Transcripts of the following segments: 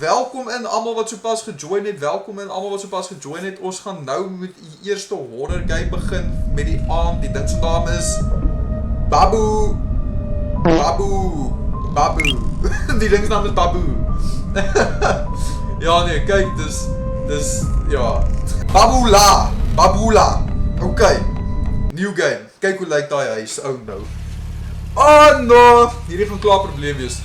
Welkom in almal wat sopas gejoin het. Ons gaan nou met die eerste horror game begin met die aand. Die ding se naam is Babu. Die ding se naam is Babu. Ja nee, kyk, dis ja. Babula. Okay. New game. Kyk hoe lyk daai huis. Oh no. Oh no. Hierdie gaan klaar probleem wees.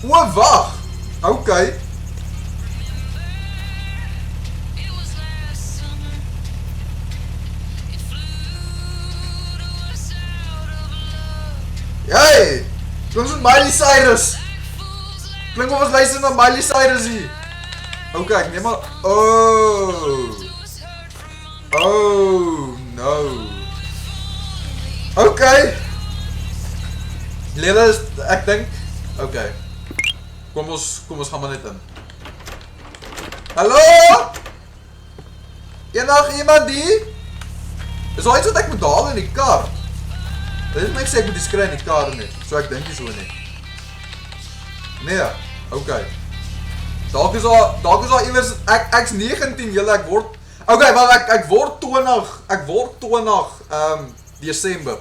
O, wag! Okay. Hey! Klink soos Miley Cyrus! Klink of ons luister na Miley Cyrus hier! Okay, ek neem maar... Oh, no. Okay. Lele is... ek dink... Okay. Kom ons gaan maar net in. Hallo? Enig iemand die? Is daar iets wat ek moet haal in die kar? Dit is my sê ek moet die skry in die kar nie. So ek dink nie so nie. Nee, okay. Dalk is daar iewers, ek's 19 julle, ek word... Okay, maar ek word 20 Desember.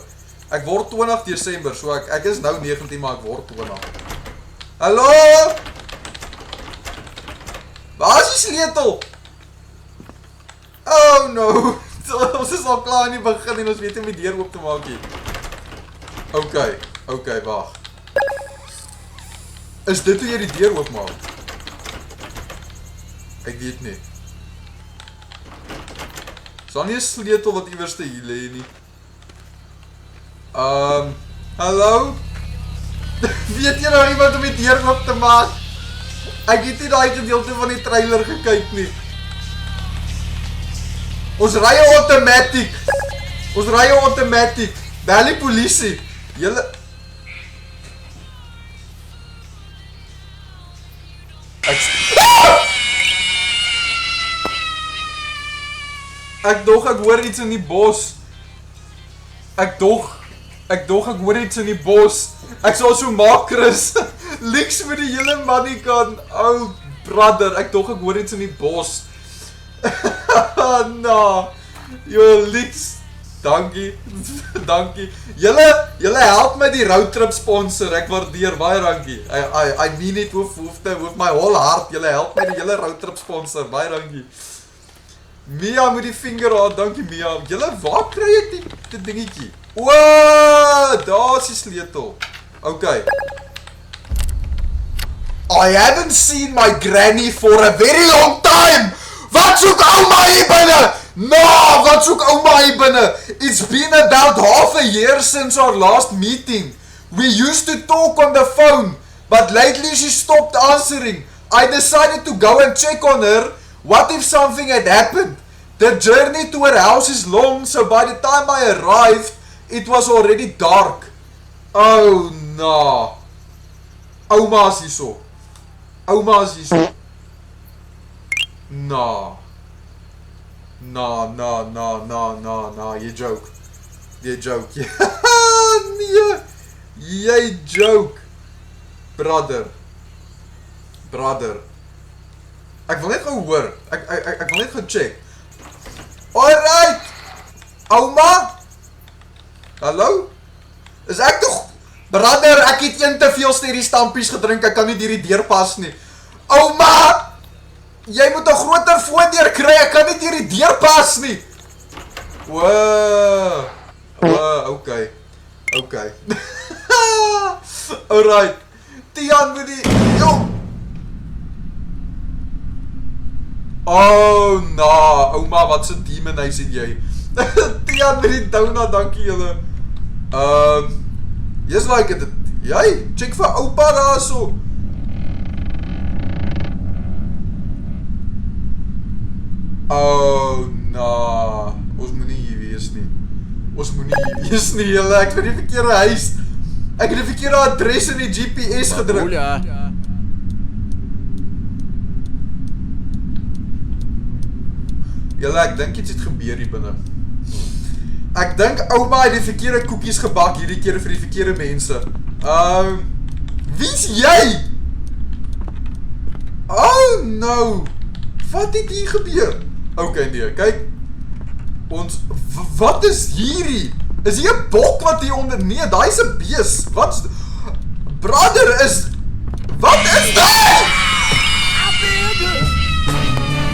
Ek word 20 Desember, so ek is nou 19, maar ek word 20. Hallo? Waar is die sleutel? Oh no, ons is al klaar in die begin en ons weet nie die deur oop te maak hier. Okay, waag. Is dit hoe jy die deur oop maak? Ek weet nie. Is daar nie 'n sleutel wat iewers te hier lê nie? Hallo? Weet jy nou iemand om die deur oop te maak? Ek het nie daai gedeelte van die trailer gekyk nie. Ons ry automatic. Bel die polisie. Julle Ek dog ek hoor iets in die bos. Ek hoor iets in die bos. Ek sal so maak, Chris. Liks met die hele money kan. Oh, brother, ek hoor iets in die bos. No. Yo, liks. Dankie. Julle help my die roadtrip sponsor. Ek waardeer baie dankie. I mean it with my whole heart. Julle help my die hele roadtrip sponsor. Baie dankie. Mia met die vinger aan, dankie Mia. Julle, waar kry ek die dingetjie? Wow, daar is die sleutel. Okay. I haven't seen my granny for a very long time. Wat soek ouma hier binne? No, wat soek ouma hier binne? It's been about half a year since our last meeting. We used to talk on the phone, but lately she stopped answering. I decided to go and check on her. What if something had happened? The journey to her house is long, so by the time I arrived, it was already dark. Oh no. Ouma is hierso. No. You joke. Nee. Jy joke. Brother. Ek wil net gou hoor. Ek wil net gou check. Alright. Ouma? Hallo? Is ek toch... Brother, ek het een te veel sterrie stampies gedrink, ek kan nie hierdie deur pas nie. Ouma! Jy moet 'n groter voordeur kry, ek kan nie hierdie deur pas nie. Wow. Okay. Alright. Tian met die... Yo! Oh, nah, ouma, wat so demonise het jy? Tian met die donut, dankie julle. Yes, like it. Jy, check vir oupa daar so. Oh, nah. Ons moet nie hier wees nie. Julle, ek het die verkeerde huis. Ek het die verkeerde adres in die GPS gedruk. Julle, ek dink iets het gebeur hier binne. Ek dink ouma het die verkeerde koekies gebak hierdie keer vir die verkeerde mense. Wie is jy? Oh no! Wat het hier gebeur? Okay nee, kyk. Ons, wat is hierdie? Is hier 'n bok wat hier onder? Nee, daai is 'n bees. Wat? Brother is... Wat is dit?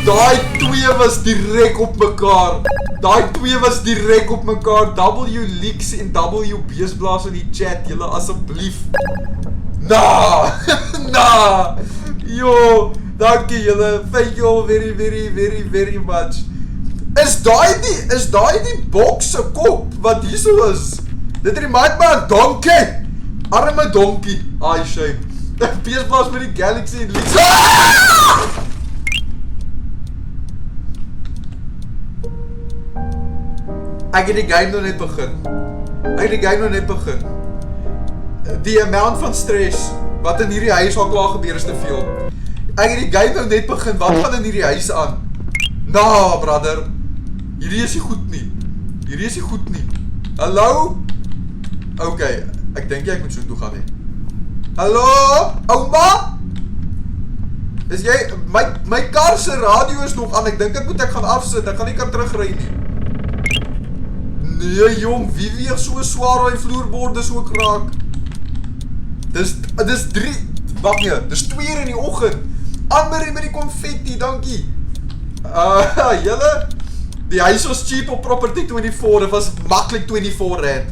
Daai twee was direk op mekaar. Daai twee was direk op mekaar. W Leaks en W Beesblaas in die chat, julle asseblief. Nah. Yo, dankie julle. Thank you all very much. Is daai die bok se kop wat hier so is? Dit remind my aan donkie. Arme donkie. Ai shame. Beesblaas met die Galaxy en Leaks. Ek het die game nog net begin. Die amount van stress wat in hierdie huis al klaar gebeur is te veel. Ek het die game nou net begin. Wat gaan in hierdie huis aan? Nah, brother. Hierdie is nie goed nie. Hallo? Okay, ek dink ek moet so toe gaan nie. Hallo? Ouma? Is jy my kar se radio is nog aan. Ek dink ek gaan afsit. Ek gaan nie kan terugry nie. Nee jong, wie weeg so swaar op die vloerborde so kraak? Dis 3, wag nee, dis 2 uur in die oggend. Anmarie met die konfetti, dankie. Julle, die huis was cheap op Property 24, dit was maklik R24.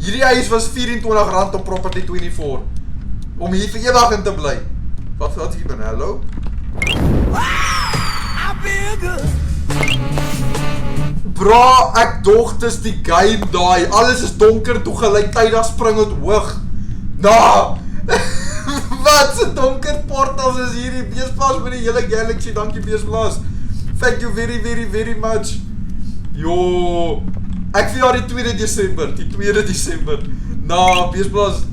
Hierdie huis was R24 op Property 24. Om hier vir ewig in te bly. Wat hier binne, hallo? I feel good. Bra, ek dog dis die game daai. Alles is donker toe gelyktydig spring het hoog. Nah. Wat se donker portals is hierdie? Beesblaas met die hele Galaxy, dankie Beesblaas. Thank you very much. Yo, ek vir jaar die 2 Desember. Nah, Beesblaas.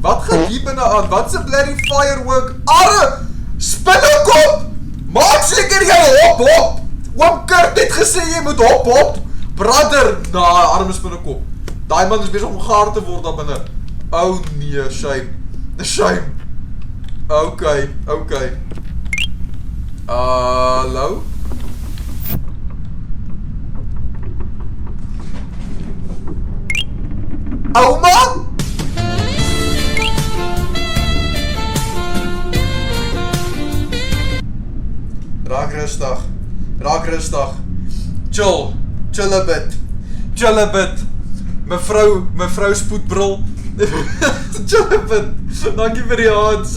Wat gaan hier binne aan? Wat se bloody firework? Arre! Spinnekop! Maak seker jy hop! Oom Kurt het gesê jy moet hop! Brother! Nah, arme spinnekop. Daai man is besig om gaar te word daar binne. Oh nee, shame. Okay. Hallo? Ouma? Raak rustig. Chill a bit. Mevrou spoedbril. Chill a bit. Dankie vir die hands.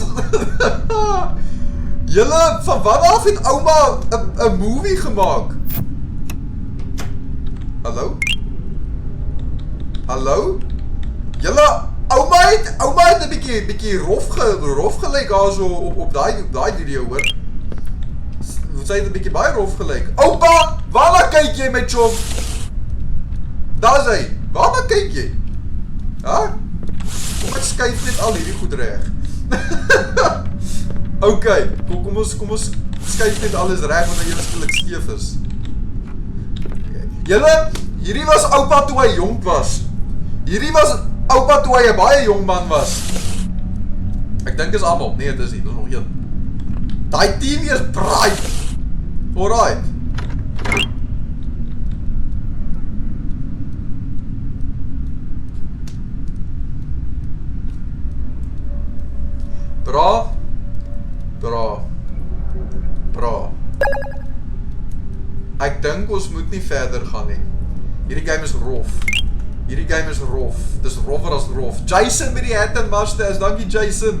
Julle, van wat af het ouma 'n movie gemaak? Hallo? Julle, ouma het 'n bietjie rof gelyk daar so op daai video hoor. Sy het 'n bietjie baie rof gelyk. Oupa, waarna kyk jy my chop? Daar is hy. Waarna kyk jy? Ha? Kom ek skuif net al hierdie goed reg. Okay, kom ons skuif net alles reg want hy skielik skeef is. Julle, hierdie was oupa toe hy jonk was. Hierdie was oupa toe hy 'n baie jong man was. Ek dink is almal. Nee, dit is nie. Dis nog een. Daai TV is bright. Alright. Bra. Ek dink ons moet nie verder gaan nie. Hierdie game is rof. Dis roffer as rof. Jason met die hat en mustache. Dankie Jason.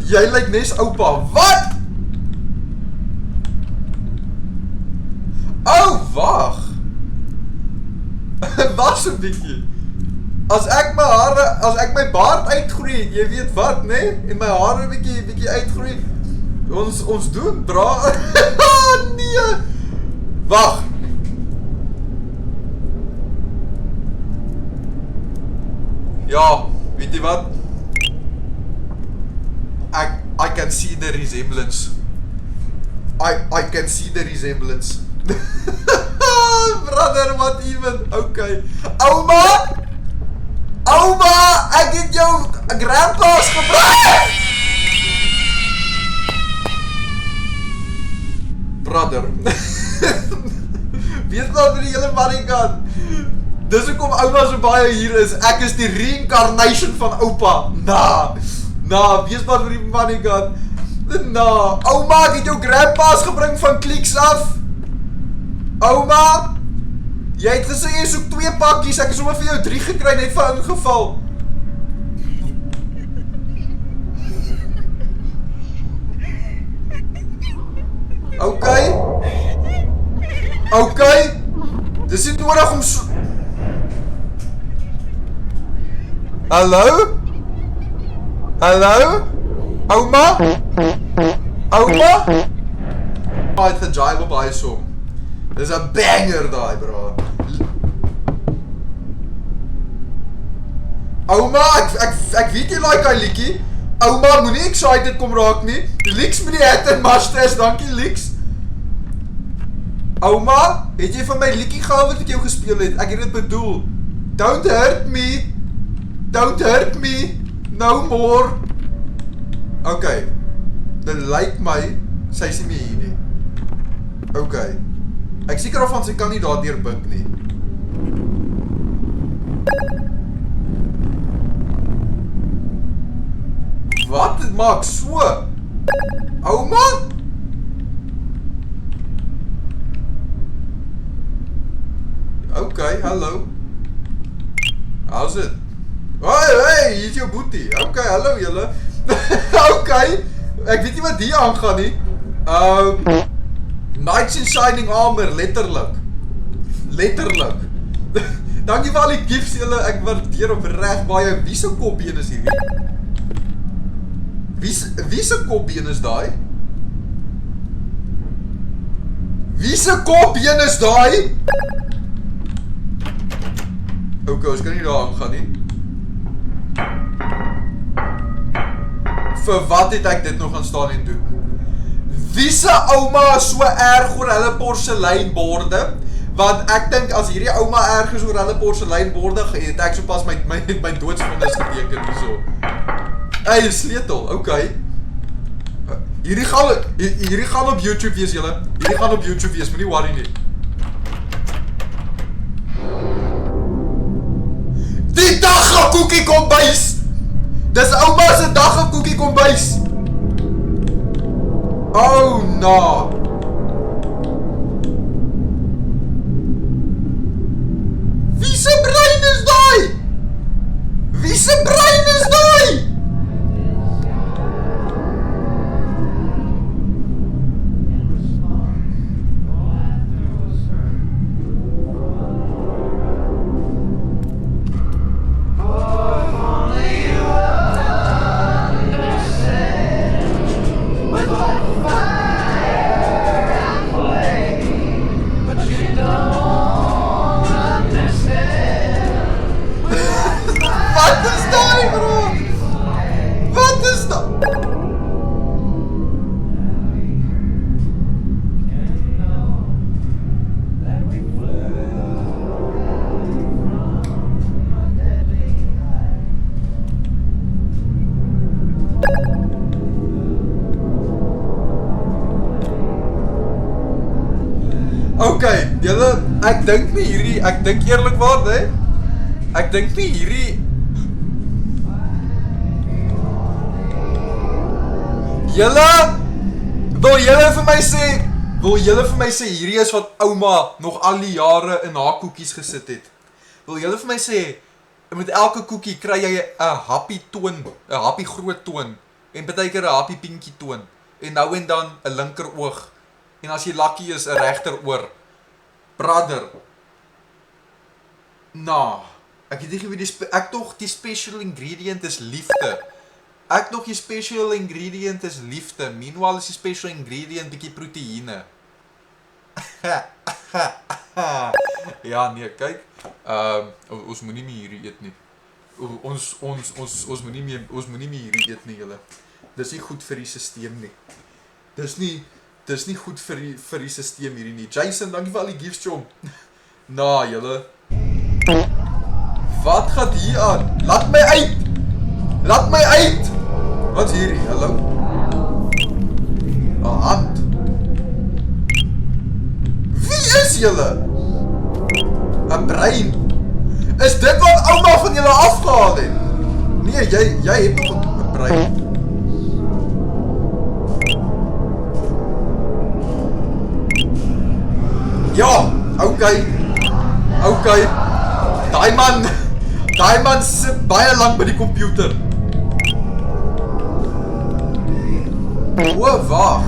Jy lyk nes oupa. Wat? Oh, wag. Wag 'n bietjie. As ek my baard uitgroei, jy weet wat, né? En my hare bietjie uitgroei. Ons doen, bra. Nee. Wag. Ja, weet jy wat? I can see the resemblance. I can see the resemblance. Brother, what even? Okay. Ouma, ek het jou grandpa's gebring. Brother. Weet wat met die hele money gun? Dis hoekom ouma so baie hier is. Ek is die reincarnation van oupa. Weet wat met die money gun? Ouma, ek het jou grandpa's gebring van Clicks af. Ouma, jy het gesê jy soek 2 pakkies. Ek het sommer vir jou 3 gekry net vir ingeval. Okay. Dis nie nodig om so... Hallo? Ouma? Het gejive op hy song. Dis 'n banger daai, bro. Ouma, ek weet jy like hy liedjie. Ouma, moenie excited kom raak nie. Leaks met die hat en mustache, dankie Leaks. Ouma, het jy van my liedjie gehou wat ek jou gespeel het? Ek het dit bedoel. Don't hurt me. No more. Okay. Dit lyk my sy is nie meer hier nie. Okay. Ek seker of van sy kan nie daardeur buk nie. Wat? Dit maak so. Ouma? Okay, hallo. How's it? Hey, hier is jou boetie. Okay, hallo julle. Okay, ek weet nie wat hier aangaan nie. Knights in Shining Armor, letterlik. Dankie vir al die gifts julle, ek waardeer opreg baie. Wie se kopbeen is hierdie? Wie se kopbeen is daai? Okay, ons kan nie daar aangaan nie. Vir wat het ek dit nog gaan staan en doen? Wie se ouma is so erg oor hulle porseleinborde? Want ek dink as hierdie ouma erg is oor hulle porseleinborde, het ek sopas my doodsvonnis geteken hierso. Hey, sleutel, okay. Hierdie gaan op YouTube wees julle. Moenie worry nie. Die daggakoekie kombuis! Dis ouma se daggakoekie kombuis! Oh, no! Wie se brein is daai? Okay, julle, ek dink eerlikwaar, nee. Ek dink nie hierdie Wil julle vir my sê hierdie is wat ouma nog al die jare in haar koekies gesit het? Wil julle vir my sê met elke koekie kry jy 'n happy toon, 'n happy groot toon en partykeer 'n happy pinkie toon en nou en dan 'n linker oog en as jy lucky is 'n regter oor. Brother. Ek het nie geweet ek tog die special ingredient is liefde. Meanwhile is die special ingredient bietjie proteïene. Ja, nee, kyk. Ons moenie meer hierdie eet nie. Ons moenie meer hierdie eet nie, julle. Dis nie goed vir die stelsel nie. Dis nie goed vir die stelsel hierdie nie. Jason, dankie vir al die gifts, chom. Julle. Wat gaan hier aan? Laat my uit! Wat is hierdie? Hallo? 'n hand. julle? 'n brein. Is dit wat ouma van julle afgehaal het? Nee, jy het nog 'n brein. Ja, okay. Daai man sit baie lank by die komputer. Wag.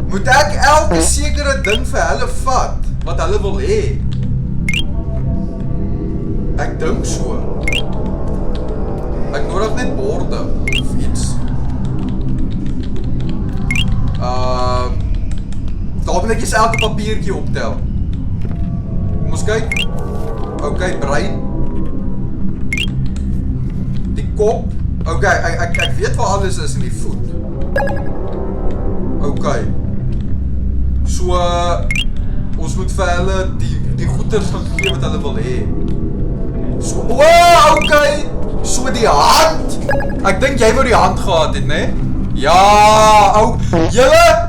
Moet ek elke sekere ding vir hulle vat wat hulle wil hê? Ek dink so. Ek nodig net borde of iets. Daar moet ek eens elke papiertjie optel. Kom ons kyk. Okay, brein. Die kop. Okay, ek weet waar alles is in die voet. Okay. So, ons moet vir hulle die goeders gaan gee wat hulle wil hê. So, okay. So die hand. Ek dink jy wou die hand gehad het, né? Ja, julle.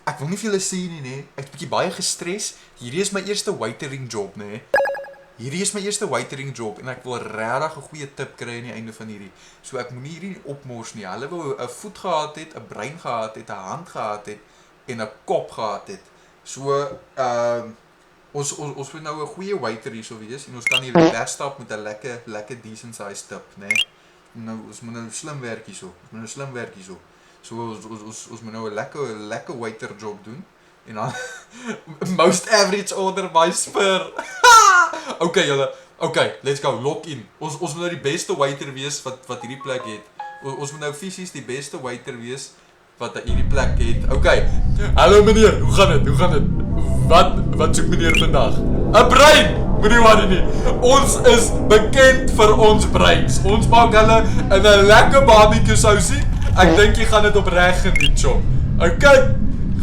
Ek wil nie vir julle sê nie, né? Ek het bietjie baie gestres. Hierdie is my eerste waitering job, né? En ek wil regtig 'n goeie tip kry aan die einde van hierdie. So ek moenie hierdie opmors nie. Hulle wou 'n voet gehad het, 'n brein gehad het, 'n hand gehad het en 'n kop gehad het. So ons moet nou 'n goeie waiter hierso wees en ons kan hier wegstap met 'n lekker decent size tip, né? Nou ons moet nou slim werk hierso. So ons moet nou 'n lekker waiter job doen en dan most average order by spur. Okay julle. Okay, let's go. Lock in. Ons moet nou die beste waiter wees wat hierdie plek het. Ons moet nou fisies die beste waiter wees wat hierdie plek het. Okay. Hallo meneer, hoe gaan dit? Wat soek meneer vandag? 'n brein. Moenie worry nie. Ons is bekend vir ons breins. Ons maak hulle in 'n lekker barbecue sousie. Ek dink jy gaan dit opreg geniet, chom. Okay.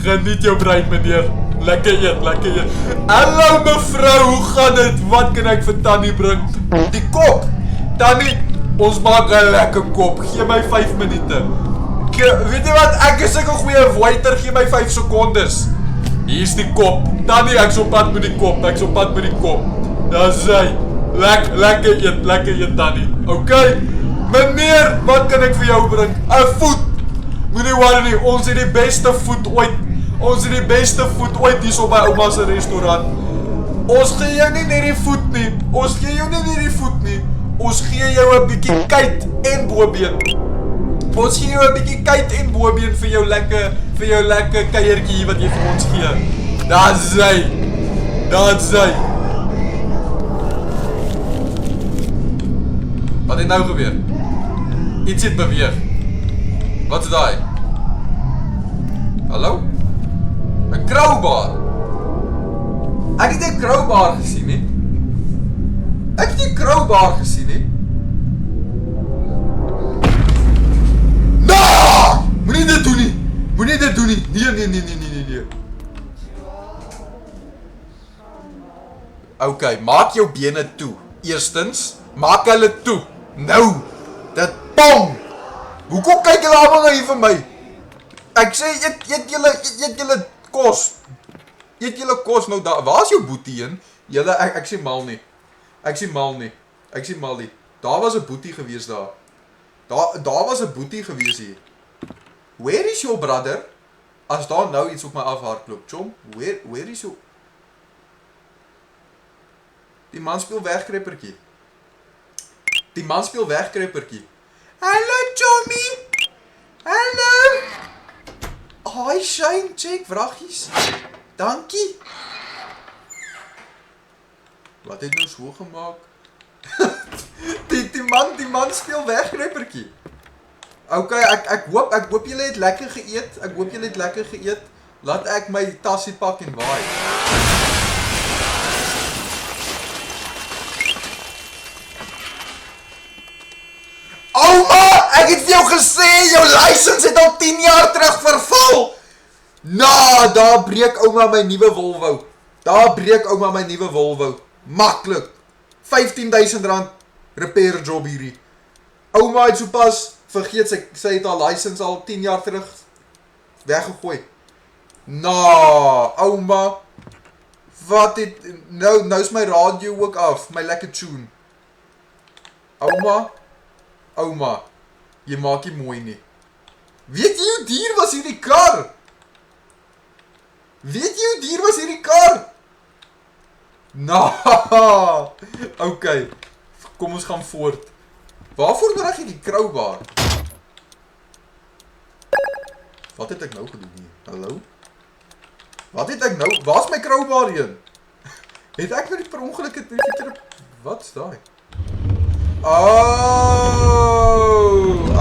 Geniet jou brein, meneer. Lekker eet. Hallo mevrou, hoe gaan dit? Wat kan ek vir Tannie bring? Die kop. Tannie, ons maak 'n lekker kop. Gee my 5 minute. Weet jy wat? Ek is 'n goeie waiter. Gee my 5 sekondes. Hier's die kop. Tannie, ek's op pad met die kop. Daar's hy. Lekker eet, Tannie. Okay. Meneer, wat kan ek vir jou bring? 'n voet. Moenie worry nie, ons het die beste voet ooit. Hier so by ouma se restaurant. Ons gee jou nie net die voet nie. Ons gee jou 'n bietjie kuit en bobeen. Vir jou lekker kuiertjie wat jy vir ons gee. Daar's hy. Wat het nou gebeur? Iets het beweeg. Wat is daai? Hallo? 'n crowbar. Ek het 'n crowbar gesien nie. No! Moenie dit doen nie. Nee. Okay, maak jou bene toe. Eerstens, maak hulle toe. Nou. Dit pom. Hoekom kyk julle almal nou hier vir my? Ek sê eet julle kos. Nou daar. Waar is jou boetie heen? Julle ek sê mal nie. Daar was 'n boetie gewees daar. Daar was 'n boetie gewees hier. Where is your brother? As daar nou iets op my afhardloop, chom. Where is your? Die man speel wegkruipertjie. Hallo Chommy. Hallo. Hi Shane, check vraggies. Dankie. Wat het nou so gemaak? die man speel wegkruipertjie. Okay, ek hoop julle het lekker geëet. Laat ek my tassie pak en waai. Ouma, ek het vir jou gesê, jou license het al 10 jaar terug verval. Daar breek ouma my nuwe Volvo. Maklik. R15,000 repair job hierdie. Ouma het sopas vergeet, sy het haar license al 10 jaar terug weggegooi. Ouma, wat het, nou is my radio ook af, my lekker tune. Ouma, jy maak nie mooi nie. Weet jy hoe duur was hierdie kar? Ok, kom ons gaan voort. Waarvoor nodig jy die crowbar? Wat het ek nou gedoen hier? Hallo? Wat het ek nou? Waar is my crowbar heen? Het ek nou die per ongeluk het verkeerde... Wat is daai?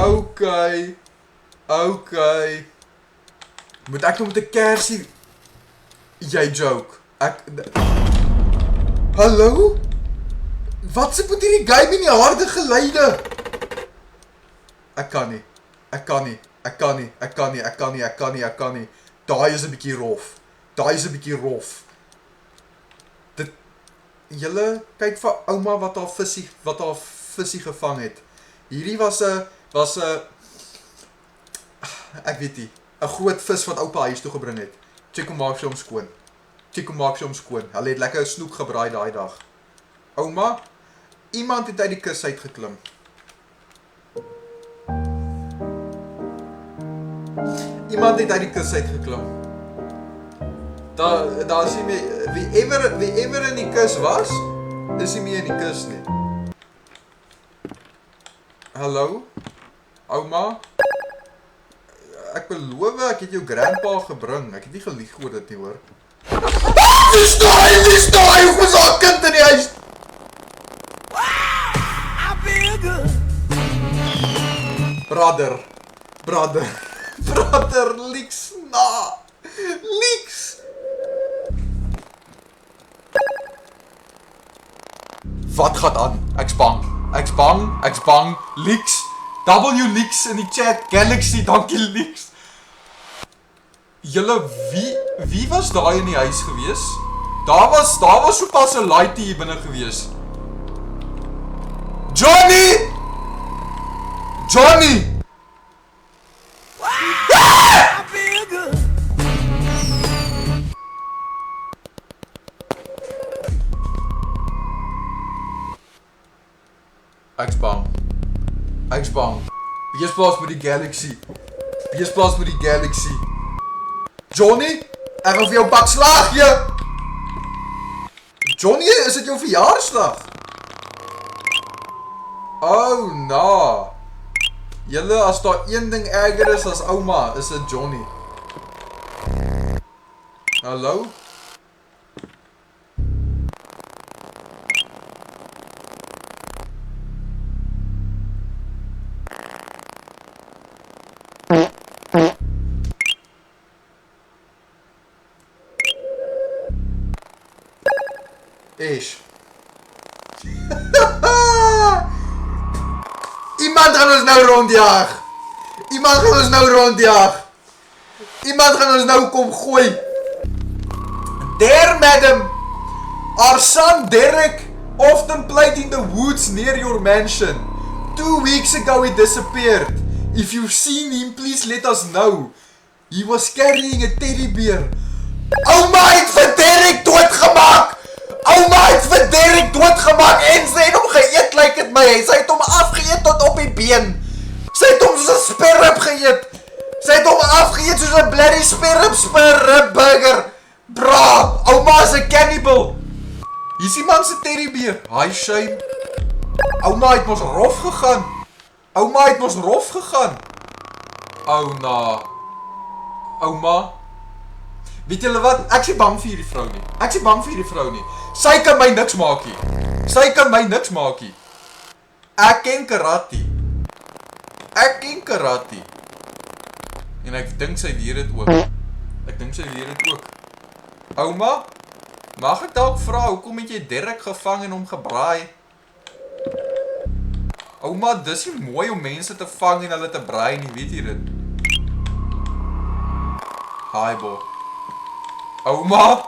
Ok. Moet ek nou met 'n kersie... Jy joke. Hallo? Wat se moet hierdie game in die harde geluide? Ek kan nie. Daai is 'n bietjie rof. Julle kyk vir ouma wat haar visie gevang het. Hierdie was 'n ek weet nie, 'n groot vis wat oupa huis toe gebring het. Chico maak sy hom skoon. Hulle het lekker snoek gebraai daai dag. Ouma, iemand het uit die kus uitgeklim. Daar is nie meer, wie ever in die kus was, is nie meer in die kus nie. Hallo? Ouma? Ek beloof, ek het jou grandpa gebring. Ek het nie gelieg oor dit nie, hoor. Wie staai? Hoe is haar kind in die huis? Brother, Leeks. Wat gaat aan? Ek's bang. Leeks. Leeks in die chat. Galaxy, dankie Leeks. Julle, wie was daai in die huis gewees? Daar was sopas 'n laaitie hier binne gewees. Johnny! Ek's bang. Wees plaas met die Galaxy. Johnny, ek gaan vir jou bak slaag, jy. Johnny, is dit jou verjaarsdag? Julle, as daar een ding erger is as ouma, is dit Johnny. Hallo? Iemand gaan ons nou rondjaag. Iemand gaan ons nou kom gooi. There, madam. Our son Derek often played in the woods near your mansion. 2 weeks ago he disappeared. If you've seen him, please let us know. He was carrying a teddy bear. Ouma het vir Derek doodgemaak en sy het hom geëet, lyk dit my. Sy het hom afgeëet tot op die been. Sy het hom soos 'n sperrip geëet. Sy het hom afgeëet soos 'n bloody sperrip burger. Bra, ouma is 'n cannibal. Hier is die man se teddybeer. Hi shame. Ouma het mos rof gegaan. Ouma. Weet julle wat? Ek is bang vir hierdie vrou nie. Sy kan my niks maak nie. Ek ken karate. En ek dink sy leer dit ook. Ouma, mag ek dalk vra, hoekom het jy Derek gevang en hom gebraai? Ouma, dis nie mooi om mense te vang en hulle te braai nie, weet jy dit? Hi, bo. Ouma,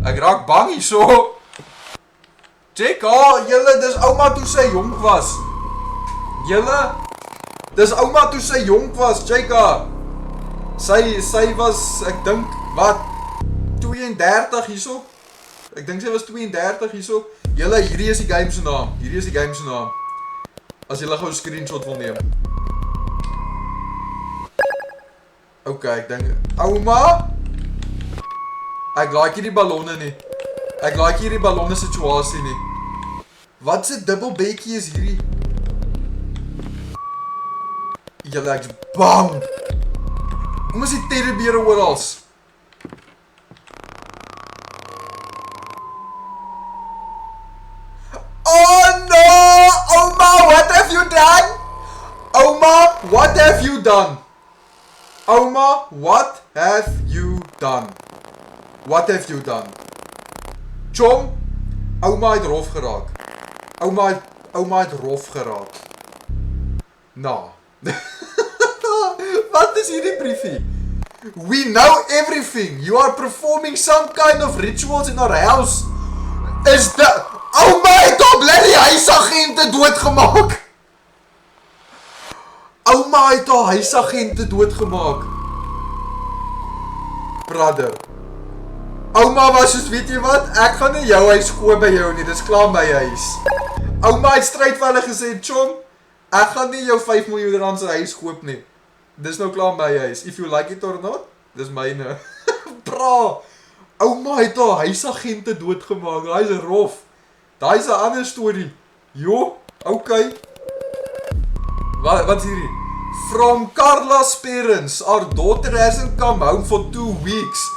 ek raak bang hierso. Check, julle, dis ouma toe sy jong was. Julle, dis ouma toe sy jonk was, Jaika. Sy was, ek dink, wat, 32 hierso? Ek dink sy was 32 hierso. Julle, hierdie is die game se naam. Hierdie is die game se naam. As julle gou 'n screenshot wil neem. Ok, ek dink, ouma? Ek like hierdie ballonne nie. Ek like hierdie ballonne situasie nie. Wat se dubbelbedjie is hierdie? Julle, ek is bang. Kom is die teddybeere orals? Oh no! Oma, what have you done? Oma, what have you done? Oma, what have you done? What have you done? Chom, ouma het rof geraak. Ouma het rof geraak. Nou. Wat is hierdie briefie? We know everything. You are performing some kind of rituals in our house. Is dat... Ouma het al bloody huisagente doodgemaak. Ouma het al huisagente doodgemaak. Brother. Ouma was soos, weet jy wat? Ek gaan nie jou huis koop by jou nie. Dis klaar my huis. Ouma het stryd vir hulle gesê, Chom, ek gaan nie jou 5 miljoen rand se huis koop nie. Dis nou klaar my huis. If you like it or not, dis myne. Bra. Ouma het al huisagente doodgemaak. Daai is rof. Daai is 'n ander storie. Jo, okay. Wat is hierdie? From Carla's parents, our daughter hasn't come home for 2 weeks.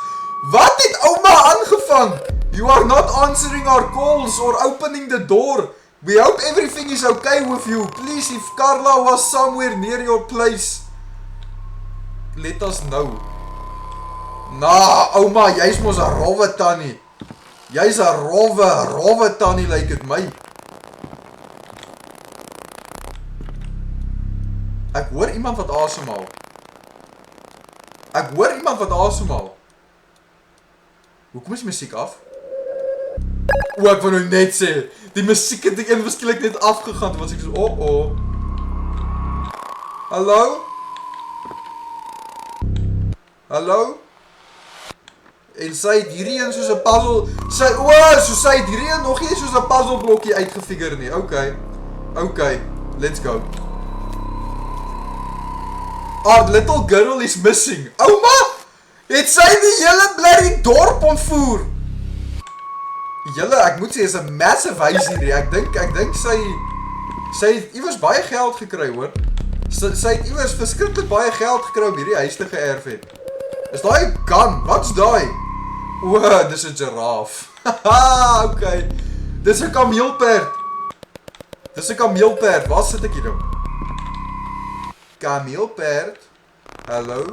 Wat het ouma aangevang? You are not answering our calls or opening the door. We hope everything is okay with you. Please, if Carla was somewhere near your place, let us know. Nah, ouma, jy's mos 'n rowwe tannie. Jy's 'n rowwe tannie lyk dit my. Ek hoor iemand wat asemhaal. Ek hoor iemand wat asemhaal. Hoekom is die musiek af? O, ek wou nou net sê, die musiek het ek eenskielik net afgegaan, toe was ek so, oh. Hallo? Hallo? En sy het hierdie een soos 'n puzzle, sy het hierdie een nog nie soos 'n puzzle blokkie uitgefigure nie. Okay, let's go. Our little girl is missing. Ouma, het sy die hele bloody dorp ontvoer? Julle, ek moet sê, is 'n massive huis hierdie. Ek dink sy het iewers baie geld gekry, hoor. Sy het iewers verskriklik baie geld gekry om hierdie huis te geërf het. Is daai 'n gun? Wat's daai? O, dis 'n giraffe. Haha, okay. Dis 'n kameelperd. Waar sit ek hier nou? Kameelperd. Hallo?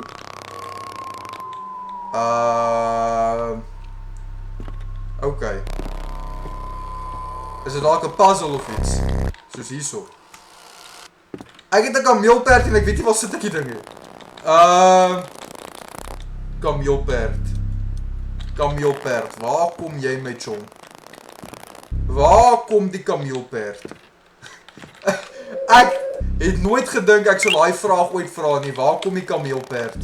Okay. Is dit dalk 'n puzzle of iets? Soos hierso. Ek het 'n kameelperd en ek weet nie waar sit ek die ding nie. Kameelperd, waar kom jy my chom? Waar kom die kameelperd? Ek het nooit gedink ek sal daai vraag ooit vra nie. Waar kom die kameelperd?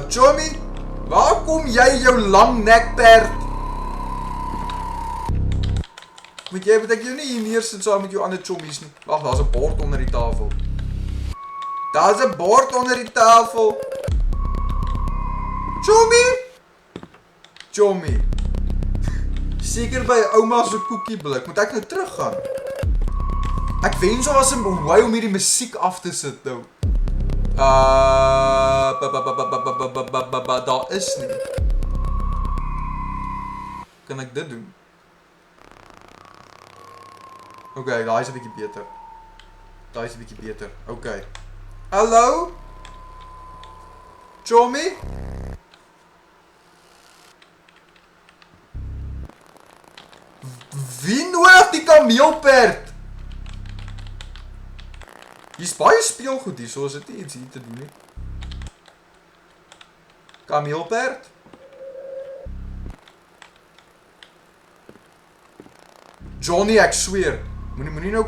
Chommy, waar kom jy jou lang nekperd? Moet ek jou nie hier neersit saam met jou ander chommies nie? Wag, daar's 'n bord onder die tafel. Chommy. Seker by ouma se koekieblik. Moet ek nou teruggaan? Ek wens daar was 'n way om hierdie musiek af te sit nou. Daar is nie. Kan ek dit doen? Okay, daai is 'n bietjie beter. Okay. Hallo? Chommy? Wie nodig die kameelperd? Hier's baie speelgoed hier, so is dit nie iets hier te doen nie. Kameelperd. Johnny, ek sweer. Moenie nou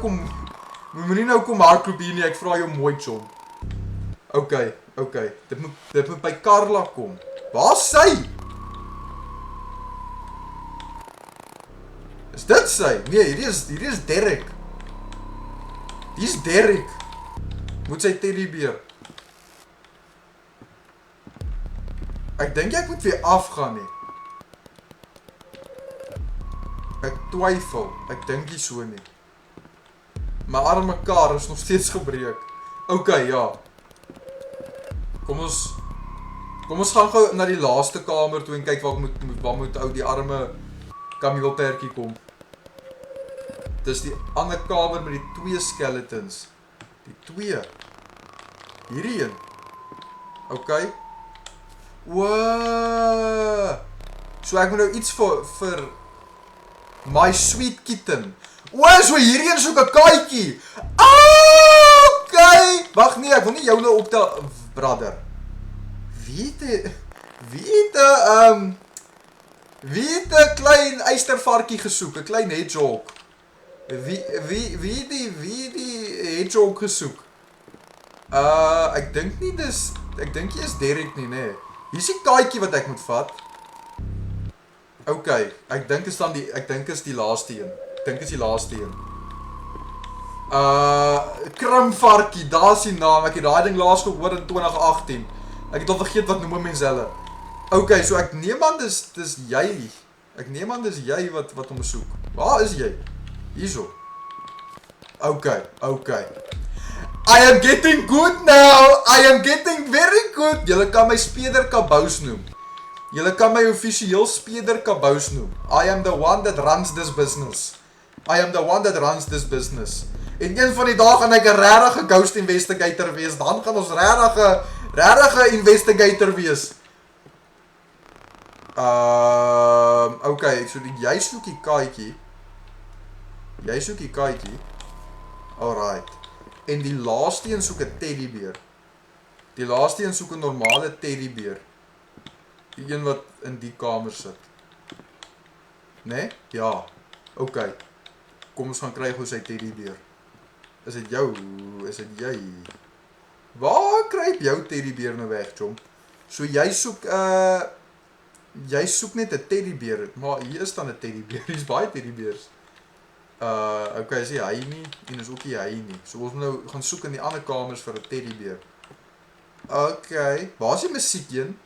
kom hardloop hier nie, ek vra jou mooi, John. Okay. Dit moet by Carla kom. Waar is sy? Is dit sy? Nee, hierdie is Derek. Hier's Derek. Moet sy teddybeer. Ek dink ek moet weer afgaan nie. Ek twyfel. Ek dink nie so nie. My arme kar is nog steeds gebreek. Okay, ja. Kom ons gaan gou na die laaste kamer toe en kyk waar moet ou die arme kameelperdjie kom. Dis die ander kamer met die 2 skeletons. Die 2. Hierdie een. Okay. Wow. So ek moet nou iets vir my sweet kitten. So hierdie een soek 'n katjie. Okay. Wag nee, ek wil nie jou nou optel, brother. Wie het 'n klein eystervarkie gesoek, 'n klein hedgehog. Wie die hedgehog gesoek? Ek dink nie is Derek nie, nee. Hier is die kaartjie wat ek moet vat. Okay, ek dink is die laaste een. Krimvarkie, daar is die naam. Ek het daai ding laas gehoor in 2018. Ek het al vergeet wat noem mense hulle. Okay, so ek neem aan dis jy. Ek neem aan dis jy wat hom soek. Waar is jy? Hierso. Okay. I am getting good now. I am getting very good. Julle kan my Speder Kabous noem. Julle kan my offisieel Speder Kabous noem. I am the one that runs this business. En een van die dae gaan ek 'n regte ghost investigator wees. Dan gaan ons regte investigator wees. Okay, so jy soek die kaartjie. Alright. En die laaste een soek 'n teddybeer. Die laaste een soek 'n normale teddybeer. Die een wat in die kamer sit. Nee? Ja. Okay. Kom ons gaan kry gou sy teddybeer. Is dit jy? Waar kruip jou teddybeer nou weg, chom? So jy soek net 'n teddybeer, maar hier is dan 'n teddybeer. Hier's baie teddybeers. Okay, is hy nie en is ook nie hy nie. So ons moet nou gaan soek in die ander kamers vir 'n teddybeer. Okay, waar is die musiek een?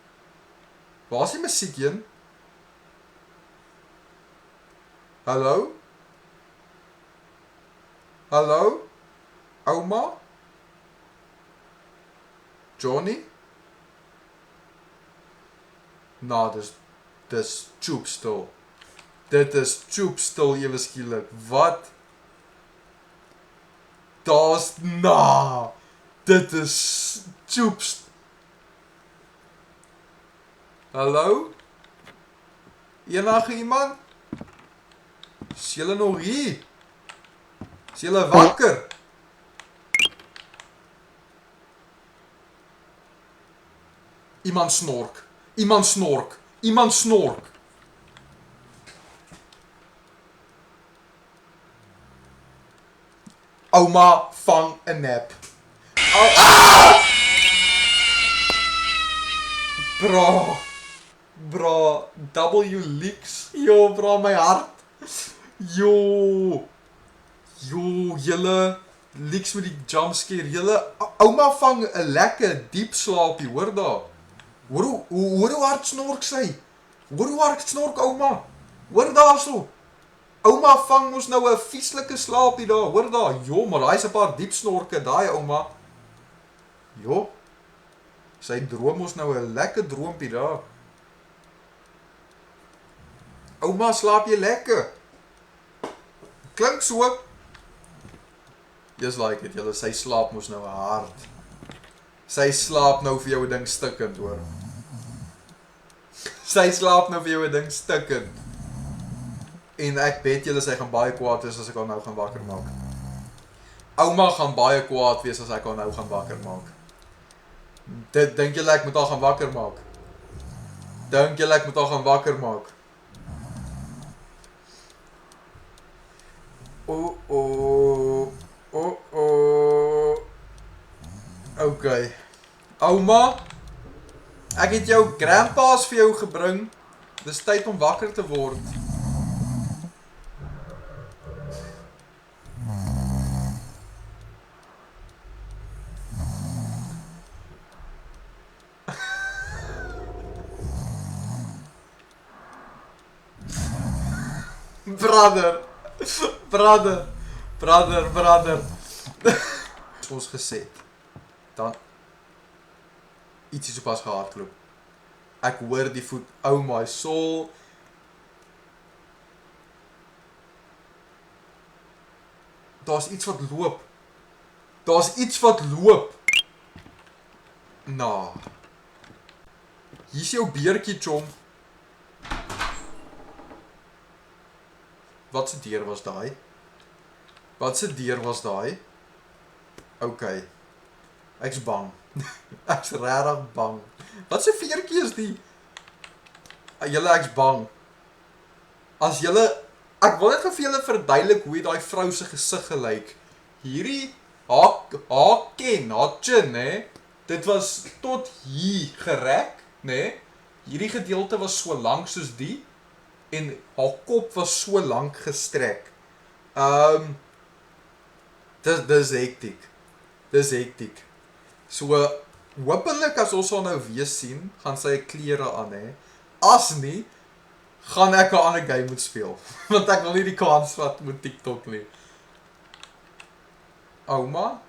Hallo? Ouma? Johnny? Nou, dis choopstil. Dit is choopstil ewe skielik. Wat? Dit is choopstil. Hallo? Enige iemand? Is julle nog hier? Is julle wakker? Iemand snork. Ouma vang 'n nap. Bro, W leaks. Yo, bro, my hart. Yo, julle leaks met die jumpscare. Julle ouma vang 'n lekker diep slaapie, hoor daar. Hoor hoe hard snork sy. Hoor hoe hard snork ouma. Hoor daarso. Ouma vang ons nou 'n vieslike slaapie daar. Hoor daar. Jo, maar daai is 'n paar diep snorke daai ouma. Jo. Sy droom ons nou 'n lekker droompie daar. Ouma, slaap jy lekker? Klink so. Just like it, julle, sy slaap mos nou hard. Sy slaap nou vir jou 'n ding stikkend, hoor. Sy slaap nou vir jou 'n ding stikkend. En ek bet julle sy gaan baie kwaad wees as ek haar nou gaan wakker maak. Ouma gaan baie kwaad wees as ek haar nou gaan wakker maak. Dink julle ek moet haar gaan wakker maak? Dink julle ek moet haar gaan wakker maak? Okay. Ouma, ek het jou grandpa's vir jou gebring. Dis tyd om wakker te word. Brother. Ons geset. Dan iets is op as gehardloop. Ek hoor die voet, oh my soul. Daar's iets wat loop. Nou. Hier is jou beertjie, chom. Wat se deur was daai? Okay. Ek's bang. Ek's regtig bang. Wat se veertjie is die? Julle, ek's bang. As julle, ek wil net vir julle verduidelik hoe daai vrou se gesig gelyk. Hierdie hatjie, né? Dit was tot hier gerek, né? Hierdie gedeelte was so lank soos die en haar kop was so lank gestrek. Dis hektiek. So, hopelik as ons haar nou weer sien, gaan sy klere aan, hè. As nie, gaan ek 'n ander game moet speel. Want ek wil nie die kans vat met TikTok nie. Ouma?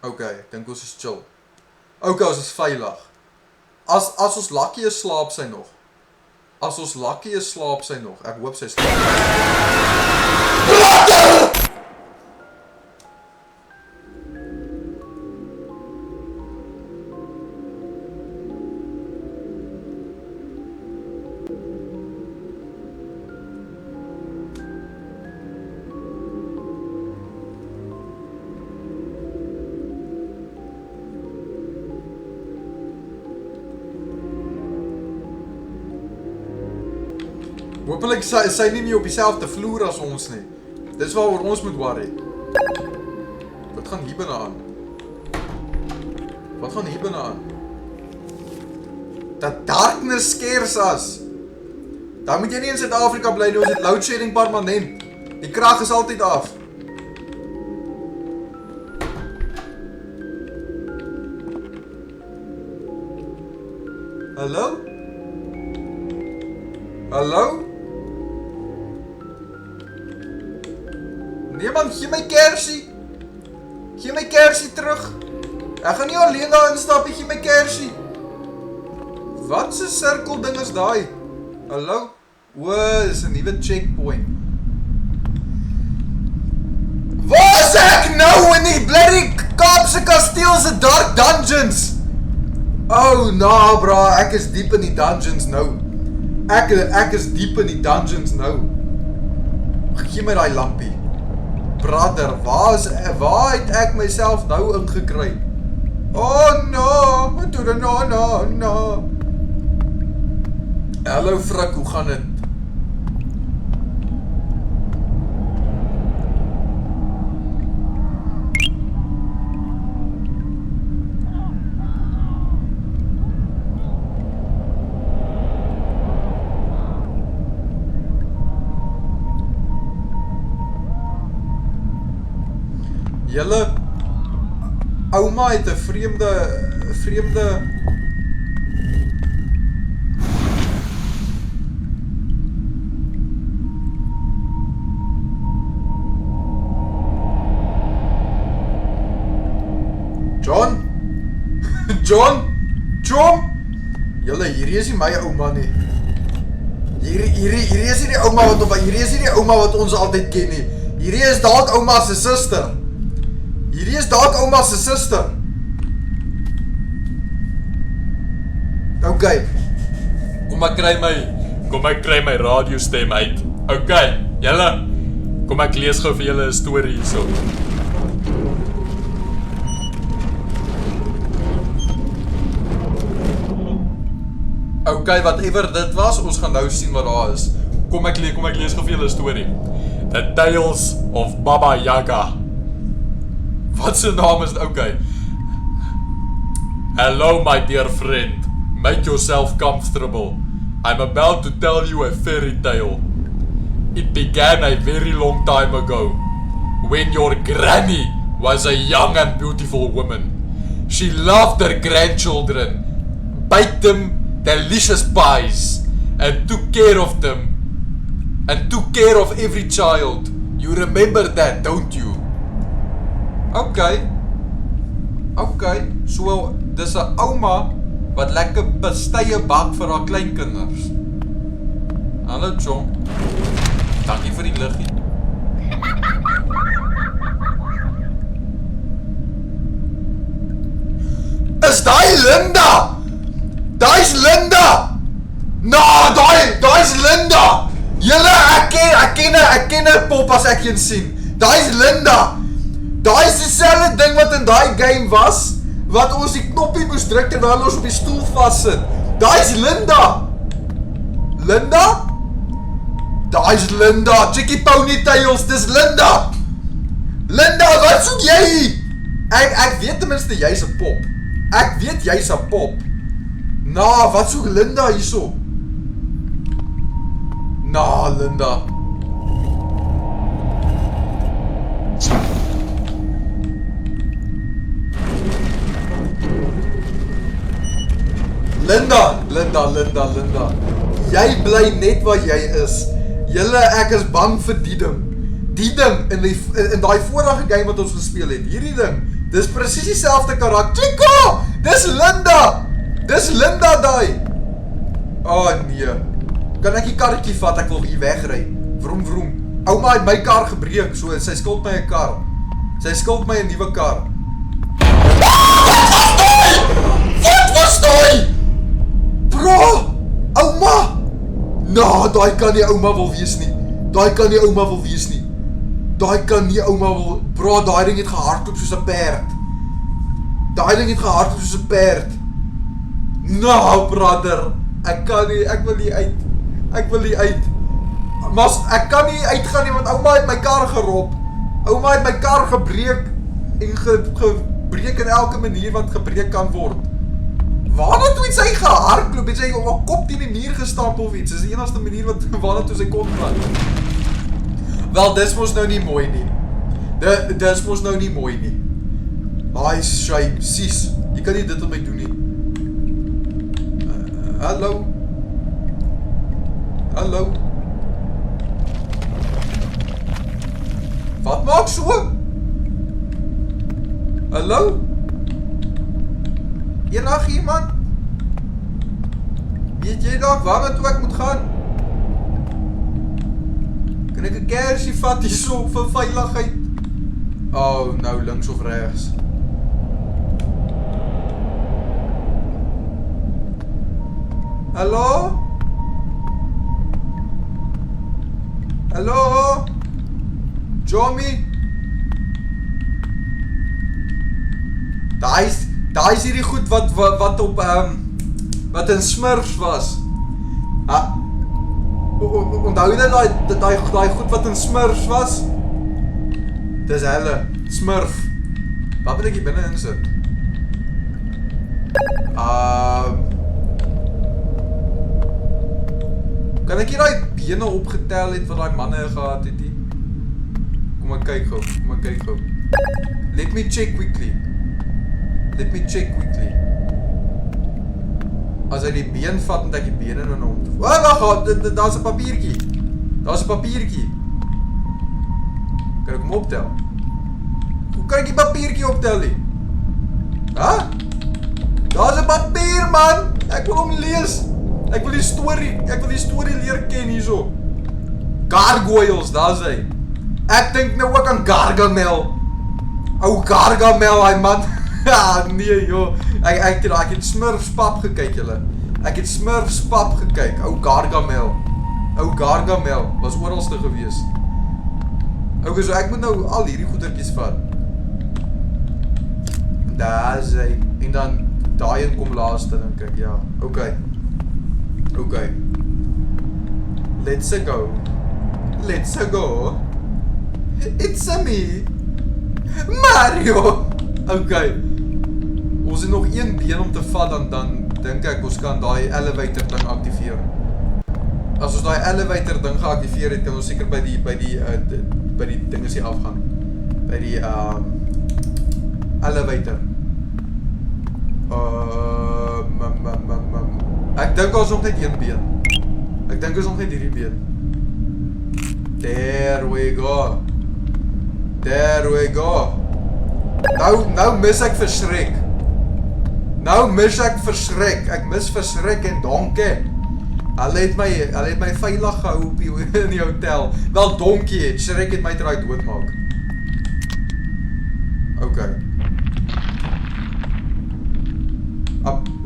Okay, ek dink ons is chill. Okay, ons is veilig. As ons lucky is, slaap sy nog. Ek hoop sy slaap. Hoopelik sy nie op dieselfde vloer as ons nie. Dis waaroor ons moet worry. Wat gaan hier binne aan? Dat darkness scares us. Dan moet jy nie in Suid-Afrika bly nie, ons het load shedding permanent. Die krag is altyd af. Hallo? Nee man, gee my kersie terug. Ek gaan nie alleen daar instap, gee my kersie. Wat se sirkel ding is daai? Hallo? Dis 'n nuwe checkpoint. Waar is ek nou in die bloody Kaapse kasteel se dark dungeons? Oh nah bro, ek is diep in die dungeons nou. Ek is diep in die dungeons nou. Gee my daai lampie. Brother, waar het ek myself nou ingekry? Oh no, no. Hallo Frik, hoe gaan dit? Julle, ouma het 'n vreemde John? Julle, hierdie is nie my ouma nie. Hierdie is nie die ouma wat ons altyd ken nie. Hierdie is dalk ouma se suster. Okay. Kom ek kry my radiostem uit. Okay, julle. Kom ek lees gou vir julle 'n storie hierso. Okay, whatever dit was, ons gaan nou sien wat daar is. Kom ek lees gou vir julle 'n storie. The Tales of Baba Yaga. Wat se naam is dit? Okay. Hello, my dear friend. Make yourself comfortable. I'm about to tell you a fairy tale. It began a very long time ago, when your granny was a young and beautiful woman. She loved her grandchildren, baked them delicious pies, and took care of them, and took care of every child. You remember that, don't you? Okay, so dis 'n ouma wat lekker pastye bak vir haar kleinkinders. Hallo John. Dankie vir die liggie. Is daai Linda? Daai's Linda. Daai's Linda. Julle ek ken 'n pop as ek een sien. Daai's Linda. Daai's dieselfde ding wat in daai game was, wat ons die knoppie moes druk terwyl ons op die stoel vassit. Daai's Linda. Linda? Daai's Linda. Chickie ponytails, dis Linda. Linda, wat soek jy? Ek weet ten minste jy's 'n pop. Ek weet jy's 'n pop. Wat soek Linda hierso? Linda. Linda. Jy bly net waar jy is. Ek is bang vir die ding. Die ding in daai vorige game wat ons gespeel het. Hierdie ding, dis presies dieselfde karakter. Chico! Dis Linda daai. Nee. Kan ek die karretjie vat? Ek wil hier wegry. Vroom. Ouma het my kar gebreek, so sy skuld my 'n kar. Sy skuld my 'n nuwe kar. Wat was daai? Bro, ouma. Daai kan nie ouma wil wees nie. Bro, daai ding het gehardloop soos 'n perd. Brother, ek kan nie, ek wil nie uit. Maar ek kan nie uitgaan nie, want ouma het my kar gerop. Ouma het my kar gebreek en gebreek in elke manier wat gebreek kan word. Waarna toe het sy gehardloop? Het sy op haar kop teen die muur gestamp of iets? Dis die enigste manier waarna toe sy kon gaan. Wel, dis mos nou nie mooi nie. Ai, shame, sis. Jy kan nie dit op my doen nie. Hallo. Wat maak so? Hallo? Eendag iemand? Weet jy dalk waar toe ek moet gaan? Kan ek 'n kersie vat hierso vir veiligheid? Nou links of regs? Hallo? Johnny? Daai is hierdie goed wat op wat in Smurfs was. Onthou jy daai goed wat in Smurfs was? Dis hulle, Smurf. Wat moet ek hier binne insit? Kan ek hier daai bene opgetel het wat daai manne gehad het hier? Kom ek kyk gou. Let me check quickly. As hy die been vat, moet ek die bene nou om. Wag, daar's 'n papiertjie. Kan ek hom optel? Hoe kan ek die papiertjie optel nie? Daar's 'n papier, man. Ek wil hom lees. Ek wil die storie leer ken hierso. Gargoyles, daar's hy. Ek dink nou ook aan Gargamel. Ou Gargamel, hy man. Nee joh. Ek het Smurfs pap gekyk julle. Ou Gargamel was oralste gewees. Okay, so ek moet nou al hierdie goedertjies vat. Daar is hy. En dan daai een kom laaste dink ek, ja. Okay. Let's go. It's me. Mario. Okay. Ons het nog een been om te vat dan dink ek ons kan daai elevator ding aktiveer. As ons daai elevator ding geaktiveer het, kan ons seker by die dinges hier afgaan. By die elevator. Ek dink ons nog net een been. Ek dink ons nog net hierdie been. There we go. Nou mis ek verschrik. Ek mis verschrik en donkie. Hulle het my veilig gehou op in die hotel. Wel donkie het, Shrek het my draai doodmaak. Okay.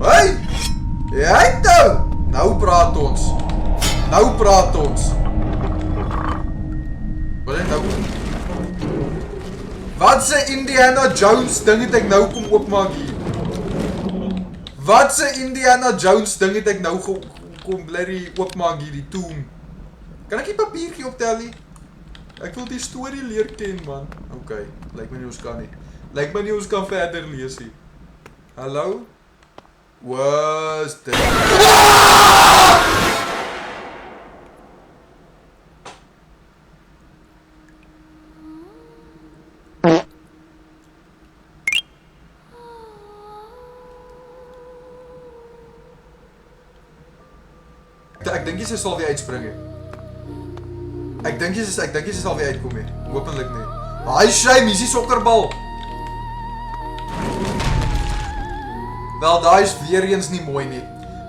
Hey! Jy nou praat ons. Wat het nou? Wat se Indiana Jones ding het ek nou kom oopmaak hier? Wat se Indiana Jones ding het ek nou kom blerry oopmaak hier, die tomb? Kan ek die papiertjie optel nie? Ek wil die storie leer ken, man. Okay, lyk my nie ons kan nie. Lyk my nie ons kan verder lees nie. Hallo? Was dit? Ek dink jy sal weer uitspring he. Ek dink jy sal weer uitkom he. Hopelik nie. Haai shame, hier is die sokkerbal. Wel, daai is weer eens nie mooi nie.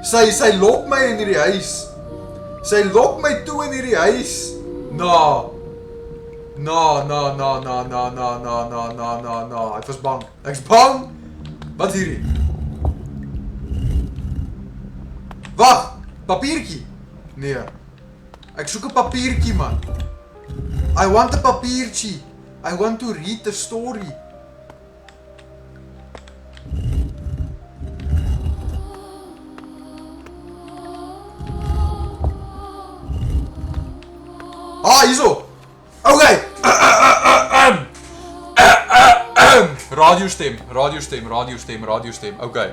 Sy lok my in hierdie huis. Sy lok my toe in hierdie huis. Ek was bang. Ek's bang. Wat hierdie? Wag, papiertjie. Nee. Ek soek 'n papiertjie, man. I want 'n papiertjie. I want to read the story. Ah, hierso. Okay. Radiostem. Okay.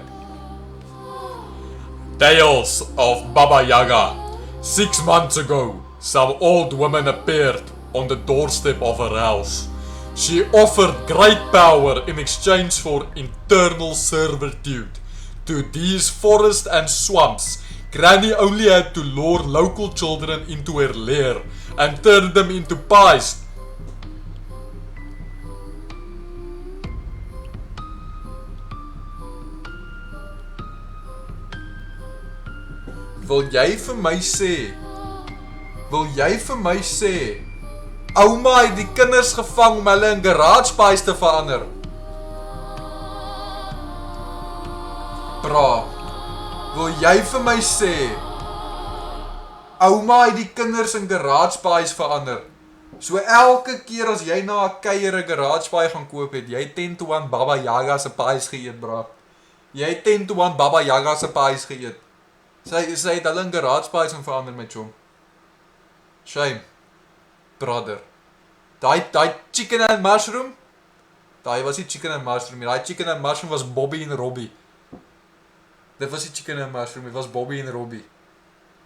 Tales of Baba Yaga. 6 months ago, some old woman appeared on the doorstep of her house. She offered great power in exchange for eternal servitude. To these forests and swamps, Granny only had to lure local children into her lair and turn them into pies. Wil jy vir my sê, ouma het die kinders gevang om hulle in garage pies te verander? Bra, wil jy vir my sê, ouma het die kinders in garage pies verander? So elke keer as jy na 'n kuier 'n garage pie gaan koop het, jy 10-1 Baba Yaga se pies geëet, bra. Jy 10-1 Baba Yaga se pies geëet. Sy het hulle in garage pies gaan verander met chom. Shame, brother. Daai chicken and mushroom? Daai was nie chicken and mushroom nie. Daai chicken and mushroom was Bobby en Robbie. Dit was nie chicken and mushroom, dit was Bobby en Robbie.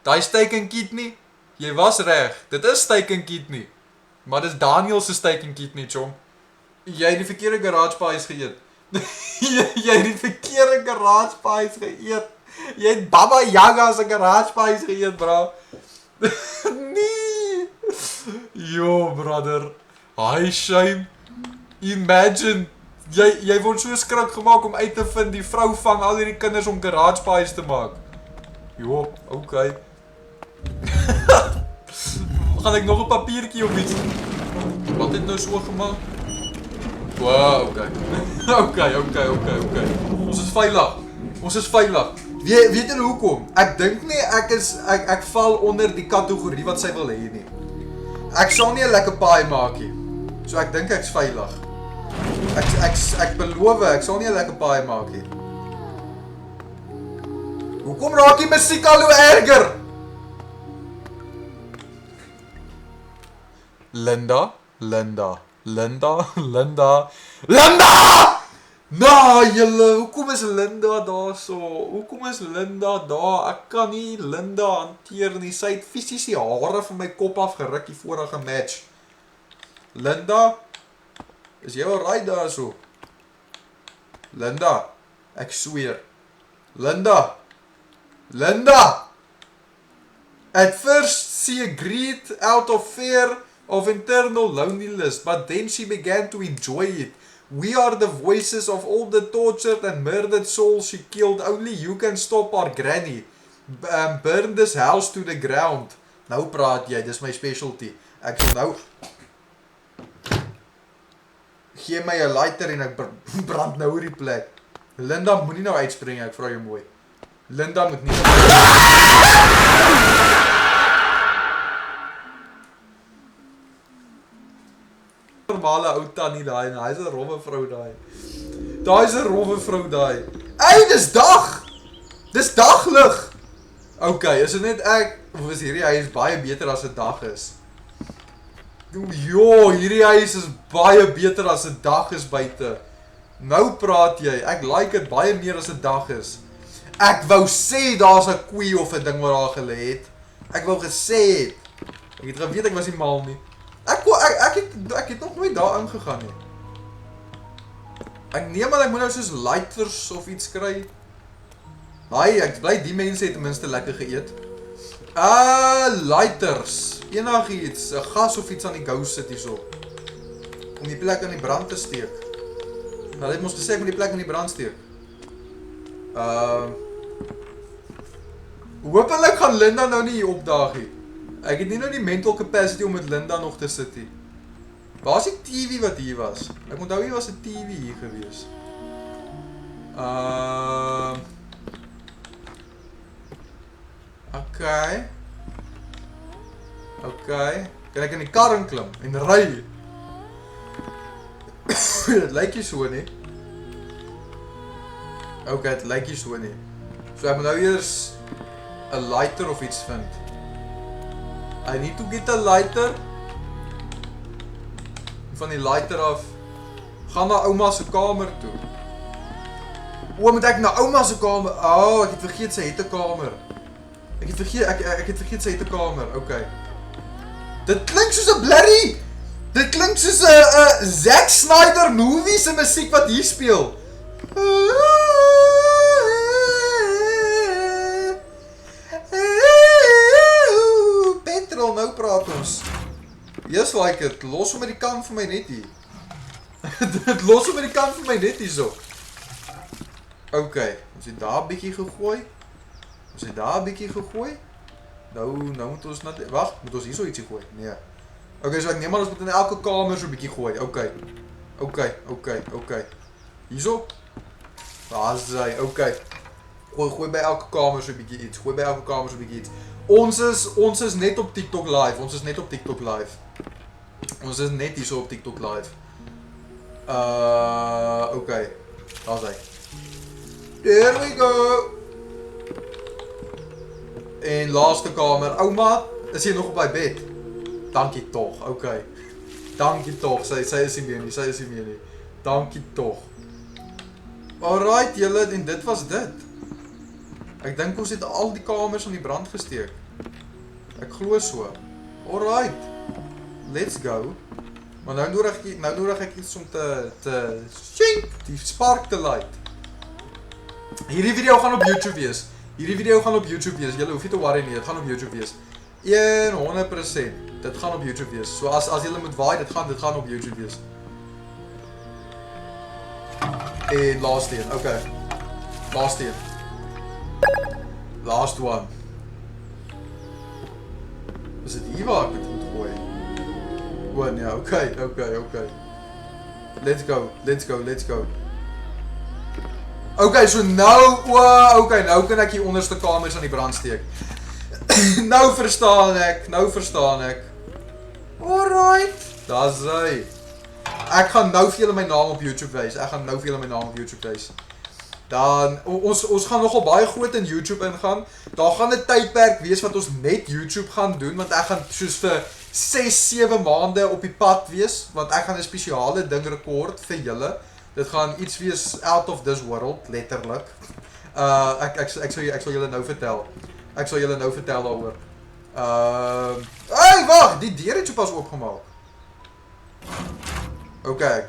Daai steak and kidney? Jy was reg. Dit is steak and kidney. Maar dis Daniel se steak and kidney, chom. Jy het die verkeerde garage pies geëet. Jy het die verkeerde garage pies geëet. Jy het Baba Yaga se garage pies geëet, bro. Nee. Yo, brother. Hi, shame. Imagine. Jy word so skrik gemaak om uit te vind die vrou vang al hierdie kinders om garage pies te maak. Jo, okay. Gaan ek nog 'n papiertjie of iets? Wat het nou so gemaak? Wow, okay. Okay. Ons is veilig. Weet julle hoekom? Ek dink nie ek val onder die kategorie wat sy wil hê nie. Ek sal nie 'n lekker paai maak nie. So ek dink ek's veilig. Ek beloof, ek sal nie 'n lekker paai maak nie. Hoekom raak die musiek al hoe erger? Linda. Nou, julle, hoekom is Linda daar so? Hoekom is Linda daar? Ek kan nie Linda hanteer nie. Sy het fisies die hare van my kop af geruk die vorige match. Linda, is jy alright daar so? Linda, ek sweer. Linda. At first she agreed out of fear of internal loneliness, but then she began to enjoy it. We are the voices of all the tortured and murdered souls she killed. Only you can stop our granny. Burn this house to the ground. Nou praat jy, dis my specialty. Ek sal nou... Gee my 'n lighter en ek brand nou oor die plek. Linda moenie nou uitspring, ek vra jou mooi. Linda moet nie... Normale ou tannie daai en hy's 'n rowwe vrou daai. Daai's 'n rowwe vrou daai. Ey, dis dag. Dis daglig. Okay, is dit net ek of is hierdie huis baie beter as 'n dag is? Jo, hierdie huis is baie beter as 'n dag is buite. Nou praat jy. Ek like dit baie meer as 'n dag is. Ek wou sê daar's 'n koei of 'n ding wat daar gelê het. Ek wou gesê het. Ek het geweet ek was nie mal nie. Ek het nog nooit daar ingegaan nie. Ek neem aan ek moet nou soos lighters of iets kry. Haai, ek bly die mense het ten minste lekker geëet. Lighters. Enigiets, 'n gas of iets aan die gou sit hierso. Om die plek aan die brand te steek. Nou, dit mos gesê ek moet die plek aan die brand steek. Hoopelik gaan Linda nou nie hier opdaag nie. Ek het nie nou die mental capacity om met Linda nog te sit nie. Waar is die TV wat hier was? Ek onthou hier was 'n TV hier gewees. Okay. Kan ek in die kar inklim en ry? Dit lyk nie so nie. Okay, dit lyk nie so nie. So ek moet nou eers 'n lighter of iets vind. I need to get a lighter. Van die lighter af gaan na ouma se kamer toe. Moet ek na ouma se kamer? Ek het vergeet sy het 'n kamer. Ek het vergeet sy het 'n kamer. Okay. Dit klink soos 'n blerrie. Dit klink soos 'n Zack Snyder movie se musiek wat hier speel. Petrol, nou praat ons. Yes, like it. Los hom met die kant van my net hier. Los hom met die kant van my net hierso. Okay, ons het daar 'n bietjie gegooi. Nou moet ons net wag, moet ons hierso ietsie gooi? Nee. Okay, so ek neem aan ons moet in elke kamer so 'n bietjie gooi. Okay. Hierso. Daar's hy. Okay. Gooi by elke kamer so 'n bietjie iets. Ons is net op TikTok live. Ons is net hierso op TikTok live. Okay. Daar's hy. There we go. En laaste kamer. Ouma, is jy nog op haar bed? Dankie tog. Okay. Dankie tog. Sy is nie meer nie. Dankie tog. Alright, julle, en dit was dit. Ek dink ons het al die kamers aan die brand gesteek. Ek glo so. Alright. Let's go. Maar nou nodig ek iets om te shink, die spark te light. Hierdie video gaan op YouTube wees. Julle hoef nie te worry nie, dit gaan op YouTube wees. 100%. Dit gaan op YouTube wees. So as julle moet waai, dit gaan op YouTube wees. En last een, okay. Last one. Is dit hier waar ek het moet gooi? Ja, okay. Let's go. Okay, so nou kan ek die onderste kamers aan die brand steek. Nou verstaan ek. Alright. Daar's hy. Ek gaan nou vir julle my naam op YouTube wys. Dan ons gaan nogal baie groot in YouTube ingaan. Daar gaan 'n tydperk wees wat ons net YouTube gaan doen want ek gaan soos vir 6-7 maande op die pad wees want ek gaan 'n spesiale ding rekord vir julle. Dit gaan iets wees out of this world letterlik. Ek sal julle nou vertel. Ek sal julle nou vertel daaroor. Hey, wag, die deur het sopas oopgemaak. Okay,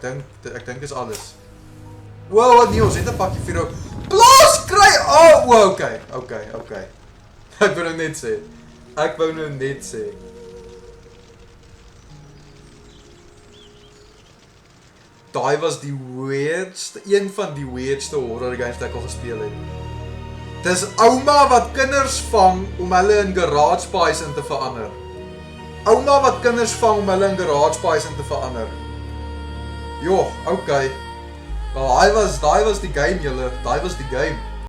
ek dink dis alles. Wow, nee, ons het 'n pakkie vir jou. Blaas kry. Oh, okay. Ek wou nou net sê. Daai was die weirdste, een van die weirdste horror games wat ek al gespeel het. Dis ouma wat kinders vang om hulle in garage pies in te verander. Joh, okay. Wel, daai was die game julle. Daai was die game.